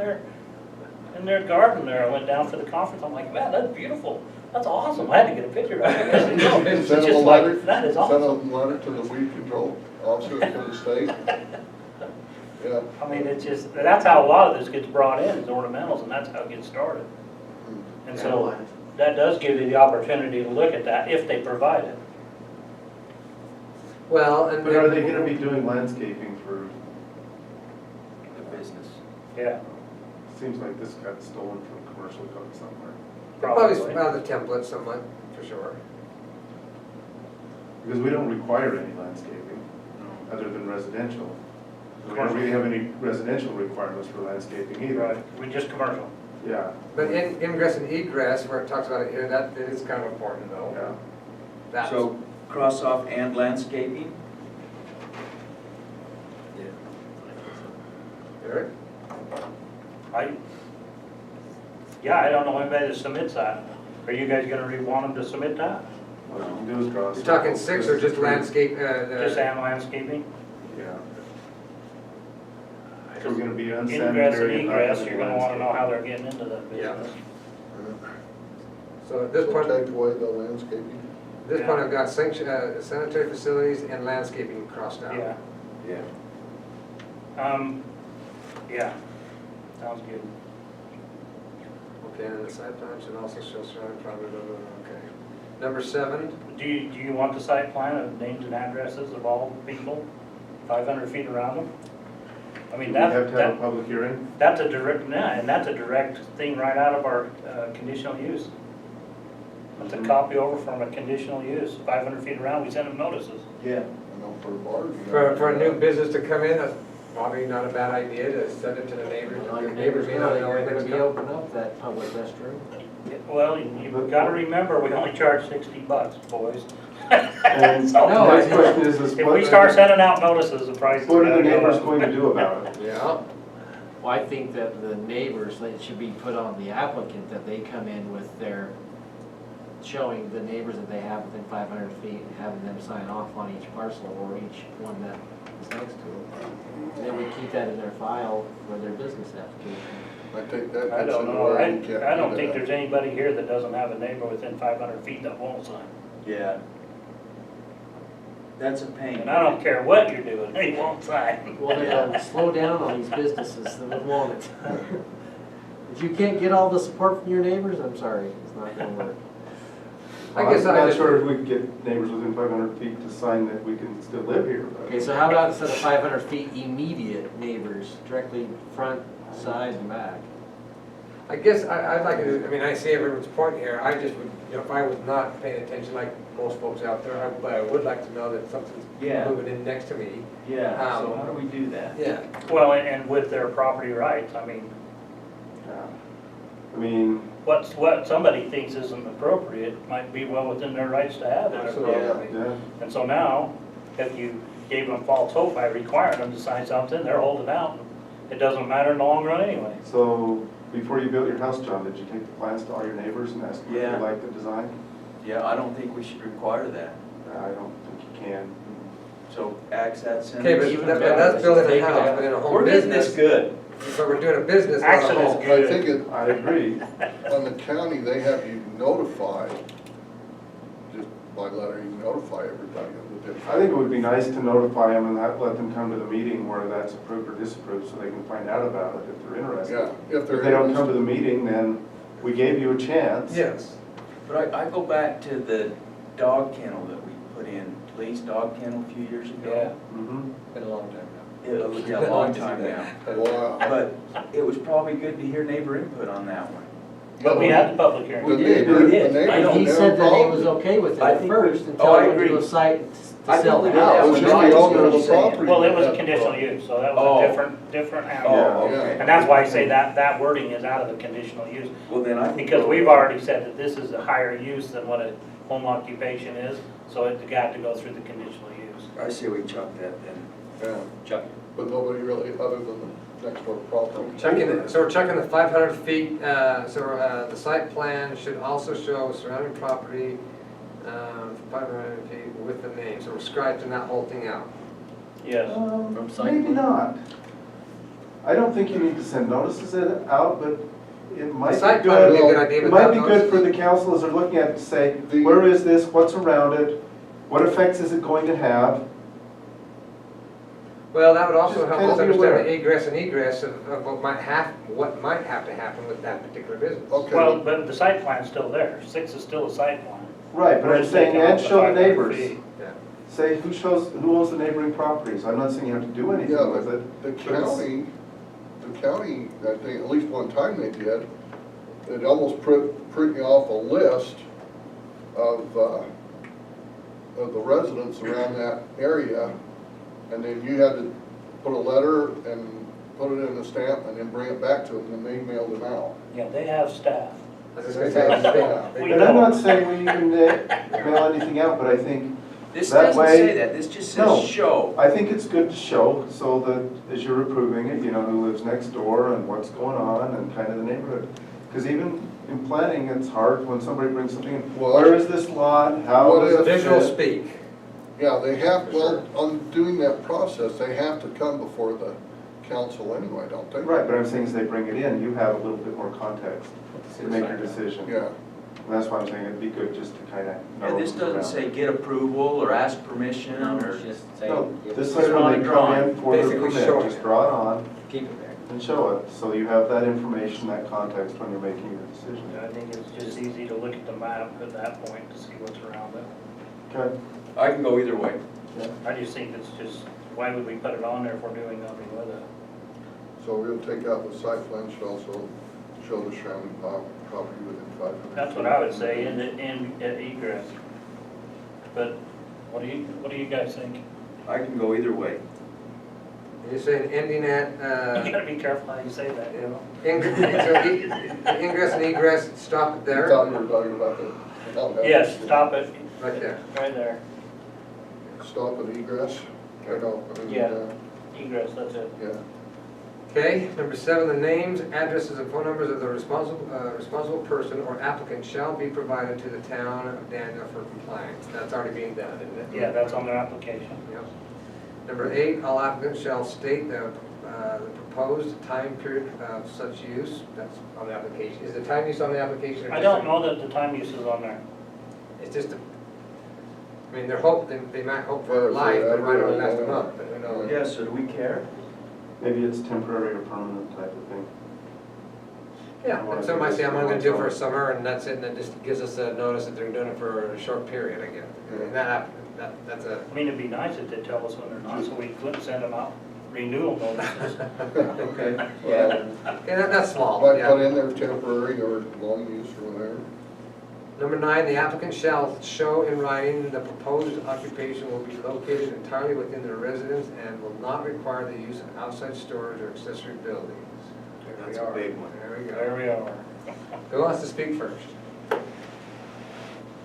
their garden there. I went down for the conference, I'm like, man, that's beautiful, that's awesome. I had to get a picture of it, because it's Send them a just letter, like, that is send awesome. them a letter to the weed control officer for the state. Yeah. I mean, it's just, that's how a lot of this gets brought in, is ornamentals, and that's how it gets started. And so, that does give you the opportunity to look at that, if they provide it. Well, and. But are they gonna be doing landscaping for, The business. Yeah. seems like this got stolen from commercial code somewhere. Probably out of the template somewhat, for sure. Because we don't require any landscaping, No. other than residential. We don't really have any residential requirements for landscaping either. We just commercial. Yeah, But ingress and egress, where it talks about it here, that is kind of important though. yeah. That's- So cross off and landscaping? Eric? I don't know anybody that submits that. Are you guys gonna want them to submit that? What you can do is draw. a You're talking circle. 6 or just 3. landscape, Just and landscaping? Yeah. So we're gonna be Ingress and unsanitary and not egress, having you're gonna wanna know how they're landscaping. getting into that Yeah. business. so at this So point, take away the landscaping. I've got sanitary facilities and landscaping crossed out. Yeah, Yeah. yeah, sounds good. Okay, and the site plan should also show surrounding property, blah, blah, blah, okay. Number 7, Do you want the site plan of names and addresses of all people, 500 feet around them? I mean, We have to have a that, public hearing. that's a direct, yeah, and that's a direct thing right out of our conditional use. That's a copy over from a conditional use, 500 feet around, we send them notices. Yeah. I know for a bar. you for know, a new business to come in, probably not a bad idea to send it to the neighbors. All your The neighbors may know not you're gonna what's be coming. opening up that public restroom. Well, you've gotta remember, we only charge $60, boys. And So, No, the next question is if what we start sending out notices, the price is what are gonna the go neighbors up. going to do about it? Yeah, Well, I think that the neighbors, that it should be put on the applicant, that they come in with their, showing the neighbors that they have within 500 feet, and having them sign off on each parcel or each one that is next to them. And then we keep that in their file for their business application. I think that I gets don't into know, where you can't I don't do think that. there's anybody here that doesn't have a neighbor within 500 feet that won't sign. Yeah. That's a pain. And I don't care what you're doing, they won't sign. Well, then slow down on these businesses that would want it. If you can't get all the support from your neighbors, I'm sorry, it's not gonna work. I guess I'm I not just- sure if we could get neighbors within 500 feet to sign that we can still live here, but. Okay, so how about instead of 500 feet, immediate neighbors, directly front, side, and back? I guess I'd like to, I mean, I see everyone's point here, I just would, you know, if I was not paying attention like most folks out there, but I would like to know that something's Yeah. moving in next to me. Yeah, so how do we do that? Yeah. Well, and with their property rights, I mean, I mean, what somebody thinks isn't appropriate might be well within their rights to have it. Absolutely. yeah, And so now, if you gave them false hope by requiring them to sign something, they're holding out. It doesn't matter in the long run anyway. so before you built your house, John, did you take the plans to all your neighbors and ask them if Yeah. they like the design? Yeah, I don't think we should require that. I don't think you can. So axe that sentence. Okay, but that's building a house, but in a home We're getting this business, good. but we're doing a business, not a Action is home. good. I think it, I agree. on the county, they have you notify, just by letter, you notify everybody of the difference. I think it would be nice to notify them and let them come to the meeting where that's approved or disapproved so they can find out about it if they're interested. Yeah, if If they're. they don't come to the meeting, then we gave you a chance. Yes. But I go back to the dog kennel that we put in, Lee's dog kennel a few years Yeah. ago. Mhm. Been a long time now. It was a long time now. Wow. But it was probably good to hear neighbor input on that one. But we had the public hearing. The did, neighbor, we the did. neighbor. I know. And he never said that he called was me. okay with it I at think first, we- until oh, I I went to agree. a site I to sell the think we did house. that It was when just John the was owner of the saying. property. Well, it was that a conditional use, so that Oh. was a different Yeah. animal. Oh, okay. And that's why I say that wording is out of the conditional use. Well, then I think. Because we've already said that this is a higher use than what a home occupation is, so it got to go through the conditional use. I say we chuck that then. Yeah, Chuck. but nobody really, other than the next door property. So we're checking the 500 feet, the site plan should also show surrounding property, 500 feet with the name, so we're scratching that whole thing out. Yes. From site Maybe plan. not. I don't think you need to send notices out, but it might be site plan would be a good good. idea, It but might not be good notices. for the council as they're looking at it to say, The- where is this, what's around it, what effects is it going to have? Well, that would also Just help kind us of be aware. understand the egress and egress of what might have to happen with that particular business. Okay. Well, but the site plan's still there. 6 is still a site plan. Right, but We're I'm just saying, taking and out the show the 500 neighbors. feet. Yeah. Say, who owns the neighboring properties? I'm not saying you have to do anything Yeah, with but it. the but it's- county, I think, at least one time they did, they'd almost print you off a list of the residents around that area, and then you had to put a letter and put it in a stamp and then bring it back to them, and they mailed it out. Yeah, they have staff. I was just gonna say, they- We And I'm know. not saying we even mail anything out, but I think, This That doesn't way- say that, this just No. says show. I think it's good to show, so that as you're approving it, you know who lives next door and what's going on and kind of the neighborhood. Because even in planning, it's hard when somebody brings something in, Well, where is this lot, how what does it fit? Visual speak. Yeah, they have, For well, on doing that process, they have to come before the council anyway, don't they? Right, but I'm saying as they bring it in, you have a little bit more context to make your decision. Yeah, And that's why I'm saying it'd be good just to kind of know. Yeah, this who's doesn't around. say get approval or ask permission No, or. it's just say, No, give this us- is when they come in for their Basically permit, showing just it. draw it on keep it there. and show it, so you have that information, that context when you're making your decision. I think it's just easy to look at the map at that point to see what's around it. Okay? I can go either way. I just think it's just, why would we put it on there if we're doing nothing with it? so we'll take out the site plan, should also show the surrounding property within 500. That's what I would say, in egress. But what do you guys think? I can go either way. You're saying ending at, You gotta be careful how you say that, you know? ingress and egress, stop it I there, thought you were talking about the. Yes, stop it, right there. right there. Stop and egress, I know. Yeah. Egress, that's it. Yeah, Okay, number 7, the names, addresses, and phone numbers of the responsible person or applicant shall be provided to the town of Danville for compliance. That's already being done, isn't it? Yeah, that's on their application. Yep. Number 8, all applicants shall state the proposed time period of such use. That's on the application. Is the time use on the application? Or I just don't a- know that the time use is on there. It's just a, I mean, they might hope for life, but it might only last a month, but who knows? Yeah, so do we care? Maybe it's temporary or permanent type of thing. Yeah, and some might say, I'm only gonna do it for a summer, and that's it, and it just gives us a notice that they're doing it for a short period, I guess. And that's a, I mean, it'd be nice if they tell us when they're not, so we couldn't send them out renewal notices. Okay. well, yeah, that's small, might yeah. put in there temporary or long use or whatever. Number 9, the applicant shall show in writing the proposed occupation will be located entirely within their residence and will not require the use of outside storage or accessory buildings. There we That's a are. big one. There we There go. we are. Who wants to speak first?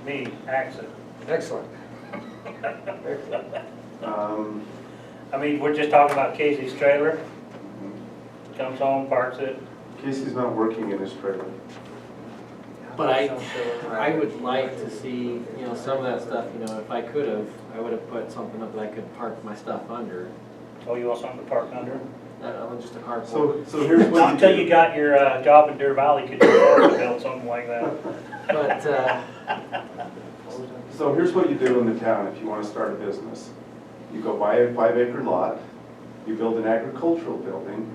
Me, Axon. Excellent. Excellent. I mean, we're just talking about Casey's trailer, comes home, parks it. Casey's not working in his trailer. But I would like to see, you know, some of that stuff, you know, if I could have, I would have put something up that I could park my stuff under. Oh, you want something to park under? Just a carport. So here's what Not you until do. you got your job in Deer Valley, could you afford to build something like that? But, So here's what you do in the town if you want to start a business. You go buy a 5-acre lot, you build an agricultural building,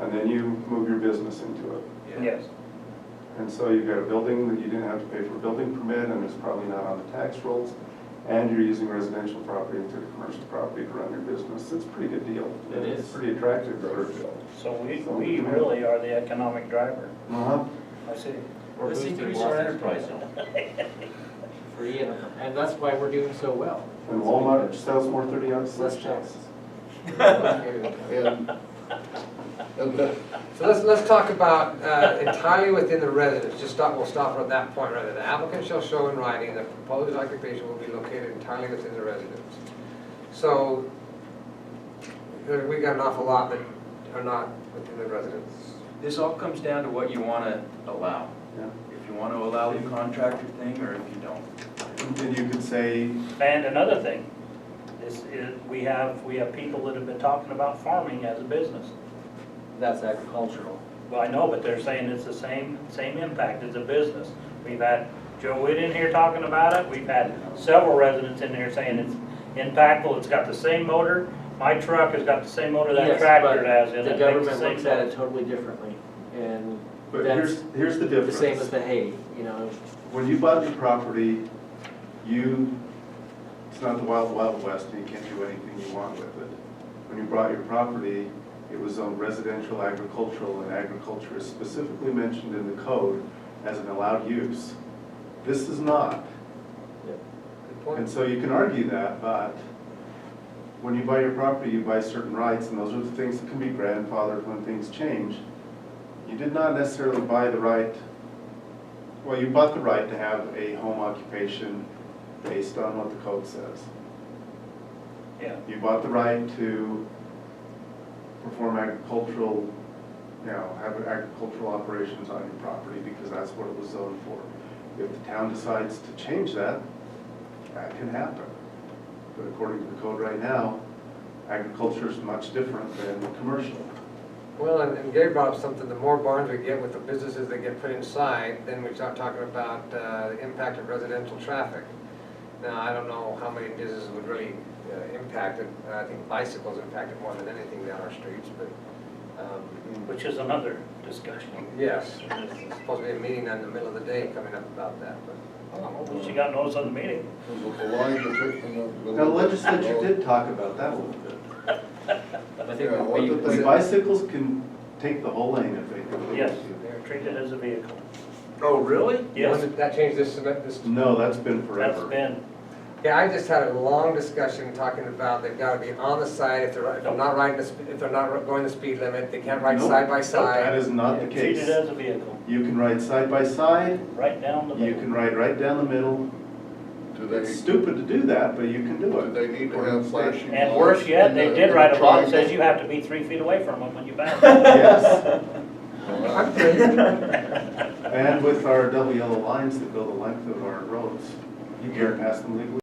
and then you move your business into it. Yes. And so you've got a building that you didn't have to pay for a building permit, and it's probably not on the tax rolls, and you're using residential property instead of commercial property to run your business. It's a pretty good deal. It is. It's pretty attractive for So we really are the economic driver. Uh-huh. I see. we're Let's boosting increase our Boston's enterprise profit. Free, and that's why we're doing so well. And Walmart sells more 30-ounce Less slice taxes. And So let's talk about entirely within the residence, we'll stop at that point rather. The applicant shall show in writing the proposed occupation will be located entirely within the residence. So, we got an awful lot that are not within the residence. This all comes down to what you want to allow. Yeah. If you want to allow the contractor thing, or if you don't. And you could say, And another thing, we have people that have been talking about farming as a business. That's agricultural. Well, I know, but they're saying it's the same impact as a business. We've had Joe Witt in here talking about it, we've had several residents in here saying it's impactful, it's got the same motor. My truck has got the same motor that Yes, tractor but has in it. the Makes government same looks at it noise. totally differently, and but that's here's the the difference. same as the hay, you know. When you bought your property, it's not the wild, wild west, and you can't do anything you want with it. When you bought your property, it was zoned residential, agricultural, and agriculture is specifically mentioned in the code as an allowed use. This is not. Good And point. so you can argue that, but when you buy your property, you buy certain rights, and those are the things that can be grandfathered when things change. You did not necessarily buy the right, well, you bought the right to have a home occupation based on what the code says. Yeah, You bought the right to perform agricultural, have agricultural operations on your property because that's what it was zoned for. If the town decides to change that, that can happen. But according to the code right now, agriculture is much different than commercial. Well, and Gary brought up something, the more barns we get with the businesses that get put inside, then we start talking about the impact of residential traffic. Now, I don't know how many businesses would really impact it. I think bicycles impact it more than anything down our streets, but, which is another discussion. yes, there's supposed to be a meeting in the middle of the day coming up about that, but. She got notice of the meeting. the line between the. Now, the legislature did talk about that a little bit. I think Yeah, what did The they- bicycles can take the whole lane if they can. Yes, they're treated as a vehicle. Oh, really? Yes, When did that change this? No, that's been that's forever. been, Yeah, I just had a long discussion talking about they've gotta be on the side, if they're not riding if they're not going the speed limit, they can't ride Nope. side by That side. is not the Treat case. it as a vehicle, You can ride side by side, right down the you middle. can ride right down the middle. Do It's they, stupid to do that, but you can do do it. they need to have flashing lights? And worse yet, they in did the write a law that says triangle? you have to be 3 feet away from them when you back. Yes, I'm good. and with our double yellow lines that go the length of our roads, you can't pass them legally.